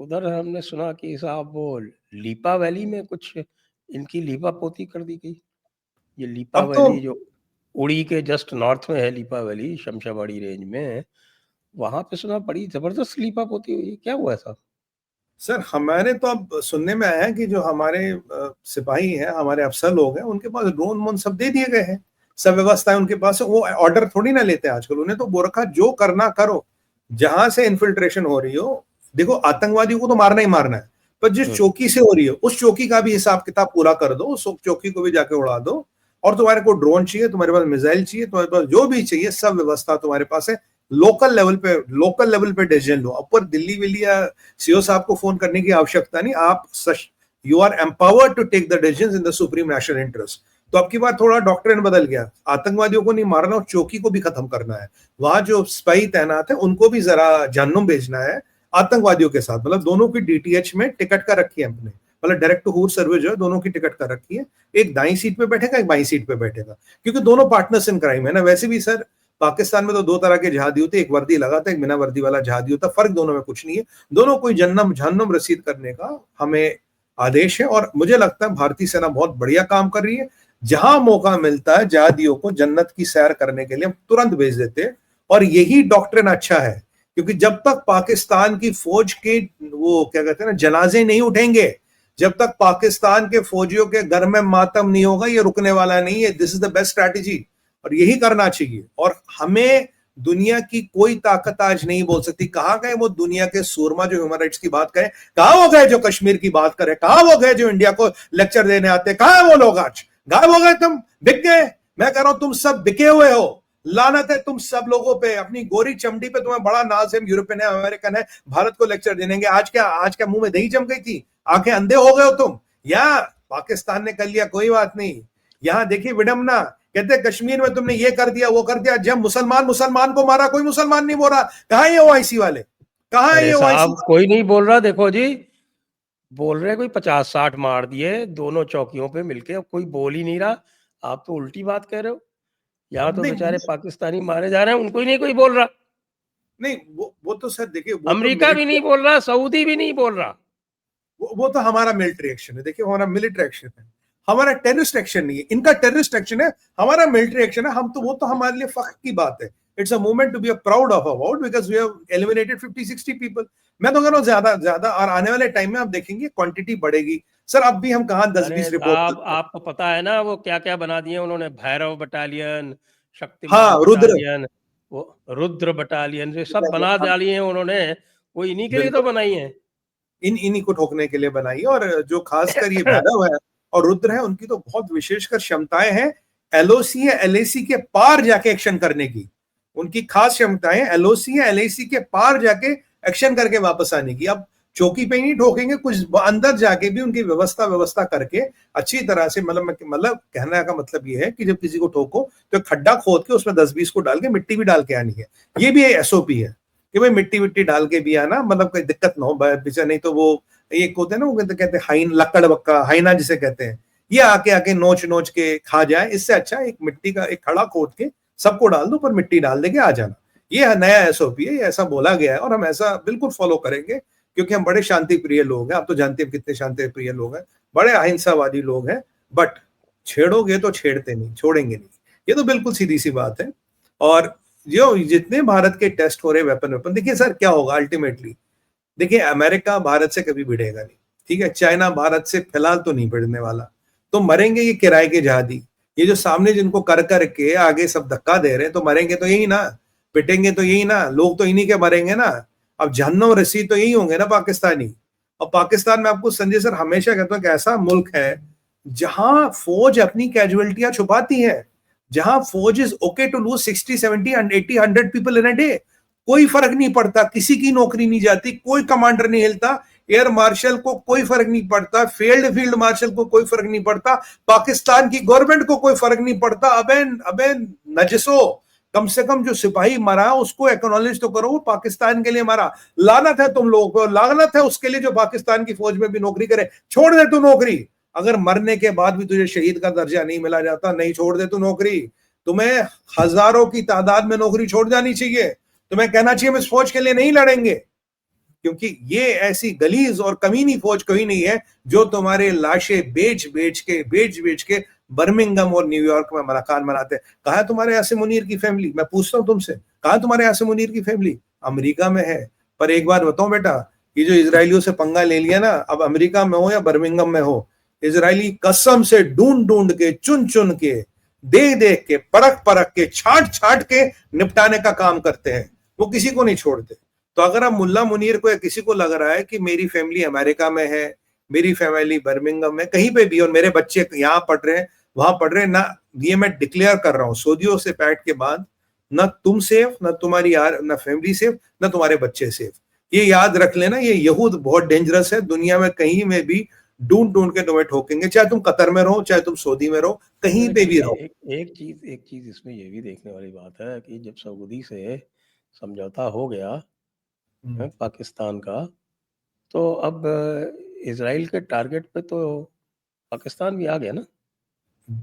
उधर हमने सुना कि साहब वो लीपा वैली में कुछ इनकी लीपा पोती कर दी गई। ये लीपा अब तो वैली जो उड़ी के जस्ट नॉर्थ में है, लीपा वैली शमशाबाड़ी रेंज में, वहां पे सुना बड़ी जबरदस्त लीपा पोती हुई है। क्या हुआ है साहब? सर, हमारे तो अब सुनने में आया है कि जो हमारे सिपाही हैं, हमारे अफसर लोग हैं, उनके पास ड्रोन वोन सब दे दिए गए हैं, सब व्यवस्था है उनके पास। वो ऑर्डर थोड़ी ना लेते हैं आजकल, उन्हें तो बोरखा जो करना करो, जहां से इन्फिल्ट्रेशन हो रही हो। देखो, आतंकवादियों को तो मारना ही मारना है, पर जिस चौकी से हो रही हो उस चौकी का भी हिसाब किताब पूरा कर दो, उस चौकी को भी जाके उड़ा दो। और तुम्हारे को ड्रोन चाहिए, तुम्हारे पास मिसाइल चाहिए, तुम्हारे पास जो भी चाहिए, सब व्यवस्था तुम्हारे पास है। लोकल लेवल पे डिसीजन लो। ऊपर दिल्ली विल्ली या सीओ साहब को फोन करने की आवश्यकता नहीं। आप you are empowered to take the decisions in the supreme national interest. तो अब की बार थोड़ा डॉक्ट्रिन बदल गया, आतंकवादियों को नहीं मारना, चौकी को भी खत्म करना है। वहां जो स्पाई तैनात है उनको भी जरा जहन्नुम भेजना है आतंकवादियों के साथ। मतलब दोनों की डीटीएच में टिकट का रखी है हमने, मतलब डायरेक्ट टू हूर सर्विस जो है, दोनों की टिकट का रखी है। एक दाई सीट पे बैठेगा, एक बाई सीट पे बैठेगा, क्योंकि दोनों पार्टनर्स इन क्राइम है ना। वैसे भी सर, पाकिस्तान में तो दो तरह के जहादी होते, एक वर्दी लगाता है, एक बिना वर्दी वाला जहादी होता। फर्क दोनों में कुछ नहीं है, दोनों कोई जन्नम जहन्नुम रसीद करने का हमें आदेश है। और मुझे लगता है भारतीय सेना बहुत बढ़िया काम कर रही है। जहां मौका मिलता है जहादियों को जन्नत की सैर करने के लिए, हम तुरंत भेज देते हैं। और यही डॉक्ट्रिन अच्छा है, क्योंकि जब तक पाकिस्तान की फौज के वो क्या कहते हैं ना, जनाजे नहीं उठेंगे, जब तक पाकिस्तान के फौजियों के घर में मातम नहीं होगा, ये रुकने वाला नहीं है। This is the best strategy, और यही करना चाहिए। और हमें दुनिया की कोई ताकत आज नहीं बोल सकती। कहां गए वो दुनिया के सूरमा जो ह्यूमन राइट्स की बात करें? कहां वो गए जो कश्मीर की बात करें? कहां वो गए जो इंडिया को लेक्चर देने आते? कहां है वो लोग? आज गायब हो गए, तुम बिक गए। मैं कह रहा हूं, तुम सब बिके हुए हो। लानत है तुम सब लोगों पे, अपनी गोरी चमड़ी पे तुम्हें बड़ा नाज है, यूरोपियन है, अमेरिकन है, भारत को लेक्चर देंगे। आज क्या मुंह में दही जम गई थी? आंखें अंधे हो गए हो तुम? या पाकिस्तान ने कर लिया, कोई बात नहीं। यहां देखिए विडंबना, कहते कश्मीर में तुमने ये कर दिया वो कर दिया, जब मुसलमान मुसलमान को मारा, कोई मुसलमान नहीं बोल रहा। कहां है ये ओआईसी वाले? कहां है अरे ये ओआईसी साहब, कोई नहीं बोल रहा। देखो जी, बोल रहे कोई 50-60 मार दिए दोनों चौकियों पे मिलके। अब कोई बोल ही नहीं रहा। आप तो उल्टी बात कह रहे हो। यहाँ तो नहीं बेचारे पाकिस्तानी मारे जा रहे हैं, उनको ही नहीं कोई बोल रहा। नहीं, वो तो सर देखिए, वो तो अमेरिका भी मिलिट्री, नहीं बोल रहा, सऊदी भी नहीं बोल रहा। वो तो हमारा मिलिट्री एक्शन है। देखिए, हमारा मिलिट्री एक्शन है, हमारा टेररिस्ट एक्शन नहीं है। इनका टेररिस्ट एक्शन है, हमारा मिलिट्री एक्शन है। हम तो, वो तो हमारे लिए फख्र की बात है। It's a moment to be proud of about, because we have eliminated 50-60 people. मैं तो कह रहा हूं ज्यादा ज्यादा, और आने वाले टाइम में आप देखेंगे क्वांटिटी बढ़ेगी। सर, अब भी हम कहां अरे 10-20 रिपोर्ट। साहब, आपको पता है ना वो क्या क्या बना दिए उन्होंने? भैरव बटालियन, शक्तिमान हाँ, रुद्र, बटालियन, वो रुद्र बटालियन, ये सब बना डाली है उन्होंने। वो इन्हीं के लिए तो बिल्कुल बनाई है। इन्हीं को ठोकने के लिए बनाई है। और जो खासकर ये भैरव है और रुद्र है, उनकी तो बहुत विशेषकर क्षमताएं हैं एलओसी या एलएसी के पार जाके एक्शन करने की। उनकी खास क्षमताएं एलओसी या एलएसी के पार जाके एक्शन करके वापस आने की। अब चौकी पे ही नहीं ठोकेंगे, कुछ अंदर जाके भी उनकी व्यवस्था व्यवस्था करके अच्छी तरह से, मतलब कहने का मतलब ये है कि जब किसी को ठोको तो खड्डा खोद के उसमें 10-20 को डाल के मिट्टी भी डाल के आनी है। ये भी एसओपी है कि भाई मिट्टी विट्टी डाल के भी आना, मतलब कोई दिक्कत ना हो पीछे। नहीं तो वो एक होते हैं ना, वो कहते हैं हाइन, लक्कड़ बक्का, हाइना जिसे कहते हैं, ये आके आके नोच नोच के खा जाए। इससे अच्छा एक मिट्टी का एक खड़ा खोद के सबको डाल दो, पर मिट्टी डाल देके आ जाना। ये नया एसओपी है, ये ऐसा बोला गया है और हम ऐसा बिल्कुल फॉलो करेंगे, क्योंकि हम बड़े शांति प्रिय लोग हैं। आप तो जानते हैं कितने शांति प्रिय लोग हैं, बड़े अहिंसावादी लोग हैं। बट छेड़ोगे तो छेड़ते नहीं, छोड़ेंगे नहीं, ये तो बिल्कुल सीधी सी बात है। और जो जितने भारत के टेस्ट हो रहे वेपन वेपन, देखिए सर क्या होगा अल्टीमेटली। देखिए, अमेरिका भारत से कभी भिड़ेगा नहीं, ठीक है? चाइना भारत से फिलहाल तो नहीं भिड़ने वाला। तो मरेंगे ये किराए के जहादी, ये जो सामने जिनको कर कर के आगे सब धक्का दे रहे हैं, तो मरेंगे तो यही ना, पिटेंगे तो यही ना, लोग तो इन्हीं के मरेंगे ना। अब जहन्नुम रसीद तो यही होंगे ना पाकिस्तानी। और पाकिस्तान में आपको संजय सर हमेशा कहता हूं कि ऐसा मुल्क है जहां फौज अपनी कैजुअलिटियां छुपाती है, जहां फौज is okay to lose 60-70-80-100 people in a day. कोई फर्क नहीं पड़ता, किसी की नौकरी नहीं जाती, कोई कमांडर नहीं हिलता, एयर मार्शल को कोई फर्क नहीं पड़ता, फील्ड मार्शल को कोई फर्क नहीं पड़ता, पाकिस्तान की गवर्नमेंट को कोई फर्क नहीं पड़ता। अबे अबे नजसो, कम से कम जो सिपाही मरा उसको एक्नॉलेज तो करो, वो पाकिस्तान के लिए मरा। लानत है तुम लोगों को, लानत है उसके लिए जो पाकिस्तान की फौज में भी नौकरी करे। छोड़ दे तू नौकरी, अगर मरने के बाद भी तुझे शहीद का दर्जा नहीं मिला जाता, नहीं छोड़ दे तू नौकरी। तुम्हें हजारों की तादाद में नौकरी छोड़ जानी चाहिए। तुम्हें कहना चाहिए हम इस फौज के लिए नहीं लड़ेंगे। क्योंकि ये ऐसी गलीज और कमीनी फौज कोई नहीं है जो तुम्हारे लाशें बेच के बर्मिंगम और न्यूयॉर्क में मकान बनाते हैं। कहाँ है तुम्हारे यासिर मुनीर की फैमिली? मैं पूछता हूँ तुमसे, कहाँ तुम्हारे यासिर मुनीर की फैमिली? अमेरिका में है। पर एक बात बताऊं बेटा, ये जो इजरायलियों से पंगा ले लिया ना, अब अमेरिका में हो या बर्मिंगम में हो, इजरायली कसम से ढूंढ ढूंढ के, चुन चुन के, देख देख के, परख परख के, छाट छाट के निपटाने का काम करते हैं। वो किसी को नहीं छोड़ते। तो अगर अब मुल्ला मुनीर को या किसी को लग रहा है कि मेरी फैमिली अमेरिका में है, मेरी फैमिली बर्मिंगम में, कहीं पे भी, और मेरे बच्चे यहाँ पढ़ रहे हैं, वहां पढ़ रहे हैं ना, ये मैं डिक्लेयर कर रहा हूँ सऊदियों से पैक्ट के बाद, ना तुम सेफ, ना तुम्हारी यार, ना फैमिली सेफ, ना तुम्हारे बच्चे सेफ। ये याद रख लेना, ये यहूद बहुत डेंजरस है। दुनिया में कहीं में भी ढूंढ ढूंढ के तुम्हें ठोकेंगे, चाहे तुम कतर में रहो, चाहे तुम सऊदी में रहो, कहीं पे भी रहो। एक चीज इसमें ये भी देखने वाली बात है कि जब सऊदी से समझौता हो गया है पाकिस्तान का, तो अब इजराइल के टारगेट पे तो पाकिस्तान भी आ गया ना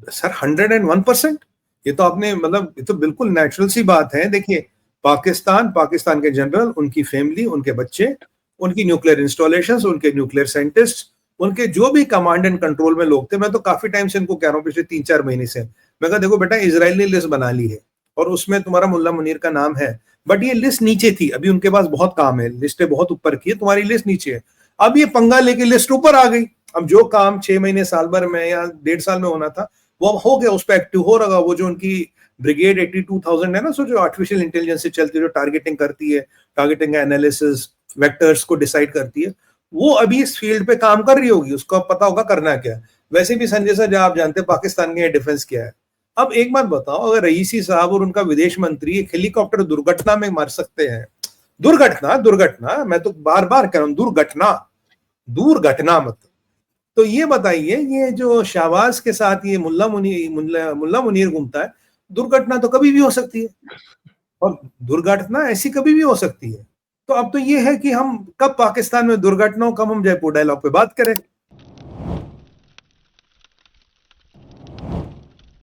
सर। 101%। ये तो आपने, मतलब ये तो बिल्कुल नेचुरल सी बात है। देखिए, पाकिस्तान के जनरल, उनकी फैमिली, उनके बच्चे, उनकी न्यूक्लियर इंस्टॉलेशंस, उनके न्यूक्लियर साइंटिस्ट, उनके जो भी कमांड एंड कंट्रोल में लोग थे, मैं तो काफी टाइम से इनको कह रहा हूँ, पिछले 3-4 महीने से, मैं कहा देखो बेटा, इजराइल ने लिस्ट बना ली है और उसमें तुम्हारा मुल्ला मुनीर का नाम है, बट ये लिस्ट नीचे थी। अभी उनके पास बहुत काम है, लिस्टें बहुत ऊपर की है, तुम्हारी लिस्ट नीचे है। अब ये पंगा लेके लिस्ट ऊपर आ गई। अब जो काम 6 महीने, साल भर में या 1.5 साल में होना था, वो हो गया, उस पर एक्टिव हो रहा। वो जो उनकी ब्रिगेड 82,000 है ना, सो जो आर्टिफिशियल इंटेलिजेंस से चलती है, जो टारगेटिंग करती है, टारगेटिंग एनालिसिस, वेक्टर्स को डिसाइड करती है, वो अभी इस फील्ड पे काम कर रही होगी, उसको पता होगा करना क्या है। वैसे भी संजय सर, जो आप जानते हैं पाकिस्तान के डिफेंस क्या है। अब एक बात बताओ, अगर रईसी साहब और उनका विदेश मंत्री एक हेलीकॉप्टर दुर्घटना में मर सकते हैं, दुर्घटना, मैं तो बार बार कह रहा हूं, दुर्घटना मत, तो ये बताइए, ये जो शहबाज के साथ ये मुल्ला मुनीर घूमता है, दुर्घटना तो कभी भी हो सकती है, और दुर्घटना ऐसी कभी भी हो सकती है। तो अब तो ये है कि हम कब पाकिस्तान में दुर्घटनाओं, कब हम जयपुर डायलॉग पे बात करें।